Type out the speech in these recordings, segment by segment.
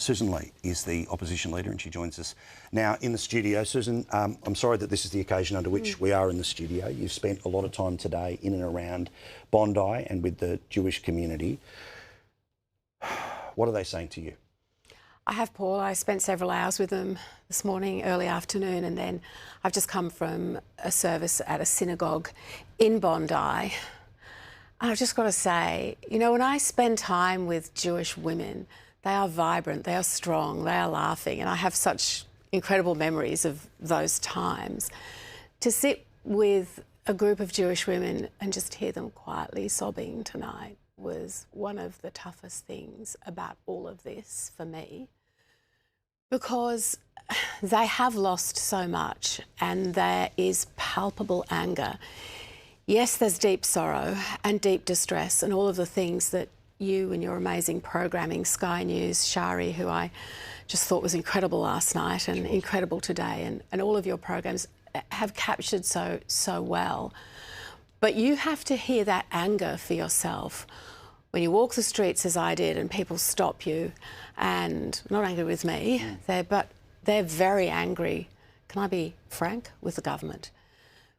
Sussan Ley is the opposition leader and she joins us now in the studio. Sussan, I'm sorry that this is the occasion under which we are in the studio. You've spent a lot of time today in and around Bondi and with the Jewish community. What are they saying to you? I have, Paul. I spent several hours with them this morning, early afternoon, and then I've just come from a service at a synagogue in Bondi. And I've just got to say, you know, when I spend time with Jewish women, they are vibrant, they are strong, they are laughing, and I have such incredible memories of those times. To sit with a group of Jewish women and just hear them quietly sobbing tonight was one of the toughest things about all of this for me, because they have lost so much and there is palpable anger. Yes, there's deep sorrow and deep distress and all of the things that you and your amazing programming, Sky News, Shari, who I just thought was incredible last night and incredible today, and all of your programs have captured so well. But you have to hear that anger for yourself when you walk the streets, as I did, and people stop you, and not angry with me, but they're very angry, can I be frank, with the government.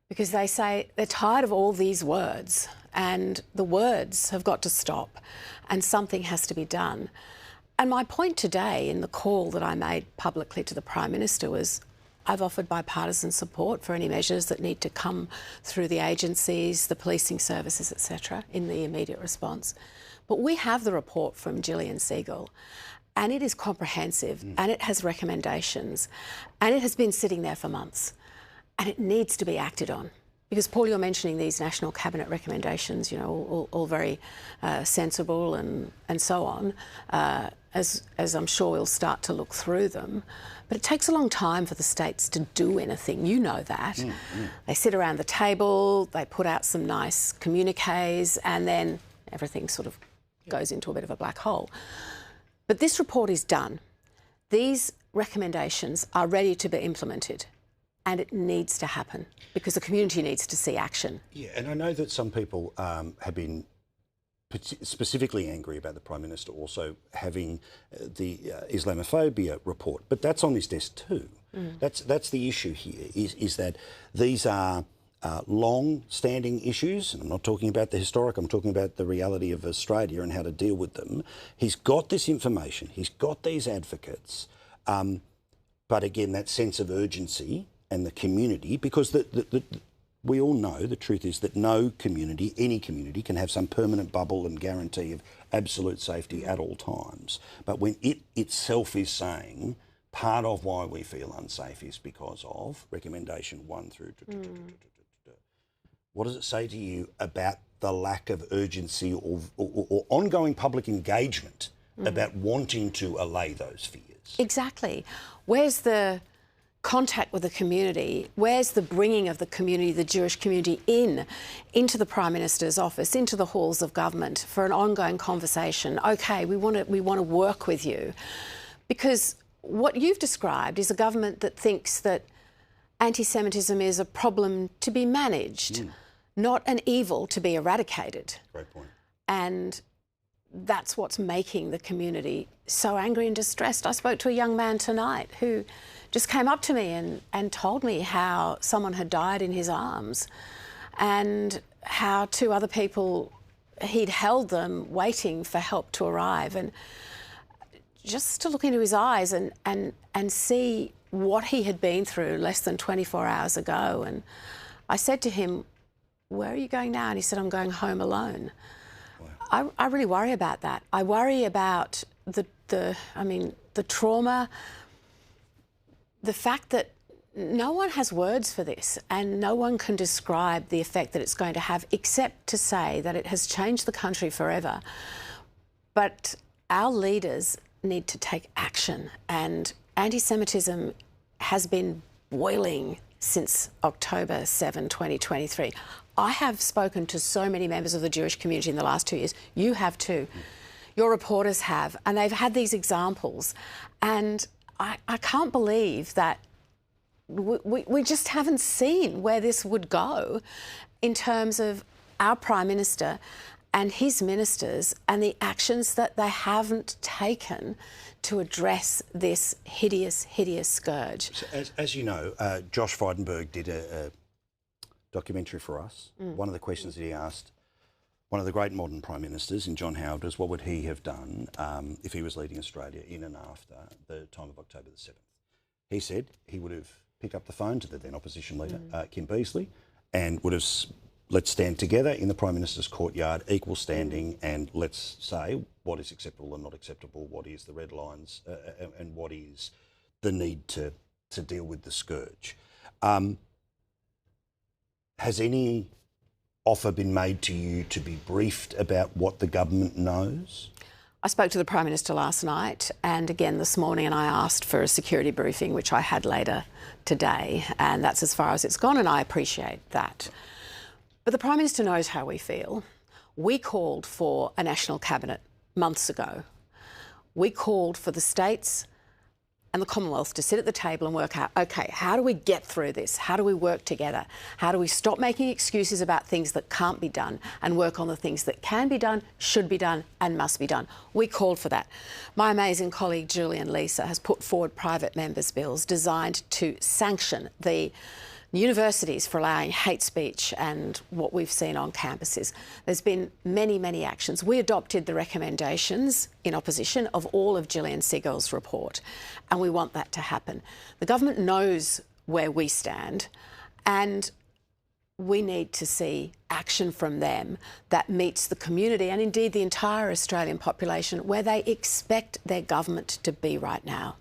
Because they say they're tired of all these words and the words have got to stop and something has to be done. And my point today in the call that I made publicly to the Prime Minister was I've offered bipartisan support for any measures that need to come through the agencies, the policing services, etc., in the immediate response. But we have the report from Gillian Siegel, and it is comprehensive and it has recommendations and it has been sitting there for months and it needs to be acted on. Because, Paul, you're mentioning these National Cabinet recommendations, you know, all very sensible and so on, as I'm sure we'll start to look through them. But it takes a long time for the states to do anything. You know that. They sit around the table, they put out some nice communiques, and then everything sort of goes into a bit of a black hole. But this report is done. These recommendations are ready to be implemented. And it needs to happen because the community needs to see action. Yeah, and I know that some people have been specifically angry about the Prime Minister also having the Islamophobia report, but that's on his desk too. That's the issue here, is that these are long-standing issues, and I'm not talking about the historic, I'm talking about the reality of Australia and how to deal with them. He's got this information, he's got these advocates, but again, that sense of urgency and the community, because we all know the truth is that no community, any community, can have some permanent bubble and guarantee of absolute safety at all times. But when it itself is saying part of why we feel unsafe is because of recommendation 1 through... What does it say to you about the lack of urgency or ongoing public engagement about wanting to allay those fears? Exactly. Where's the contact with the community? Where's the bringing of the community, the Jewish community, into the Prime Minister's office, into the halls of government for an ongoing conversation? Okay, we want to work with you, because what you've described is a government that thinks that anti-Semitism is a problem to be managed, not an evil to be eradicated. Great point. And that's what's making the community so angry and distressed. I spoke to a young man tonight who just came up to me and told me how someone had died in his arms and how 2 other people, he'd held them waiting for help to arrive. And just to look into his eyes and see what he had been through less than 24 hours ago. And I said to him, "Where are you going now?" And he said, "I'm going home alone." Wow. I really worry about that. I worry about the trauma, the fact that no one has words for this and no one can describe the effect that it's going to have, except to say that it has changed the country forever. But our leaders need to take action, and anti-Semitism has been boiling since October 7, 2023. I have spoken to so many members of the Jewish community in the last 2 years. You have too. Your reporters have, and they've had these examples. And I can't believe that we just haven't seen where this would go in terms of our Prime Minister and his ministers and the actions that they haven't taken to address this hideous, hideous scourge. So as you know, Josh Frydenberg did a documentary for us. One of the questions that he asked one of the great modern Prime Ministers in John Howard was, what would he have done if he was leading Australia in and after the time of October the 7th? He said he would have picked up the phone to the then opposition leader, Kim Beazley, and would have, let's stand together in the Prime Minister's courtyard, equal standing, and let's say what is acceptable and not acceptable, what is the red lines, and what is the need to deal with the scourge. Has any offer been made to you to be briefed about what the government knows? I spoke to the Prime Minister last night and again this morning, and I asked for a security briefing, which I had later today, and that's as far as it's gone, and I appreciate that. But the Prime Minister knows how we feel. We called for a national cabinet months ago. We called for the states and the Commonwealth to sit at the table and work out, OK, how do we get through this? How do we work together? How do we stop making excuses about things that can't be done and work on the things that can be done, should be done and must be done? We called for that. My amazing colleague Julian Lisa has put forward private members' bills designed to sanction the universities for allowing hate speech and what we've seen on campuses. There's been many, many actions. We adopted the recommendations in opposition of all of Gillian Seagal's report, and we want that to happen. The government knows where we stand, and we need to see action from them that meets the community and indeed the entire Australian population where they expect their government to be right now.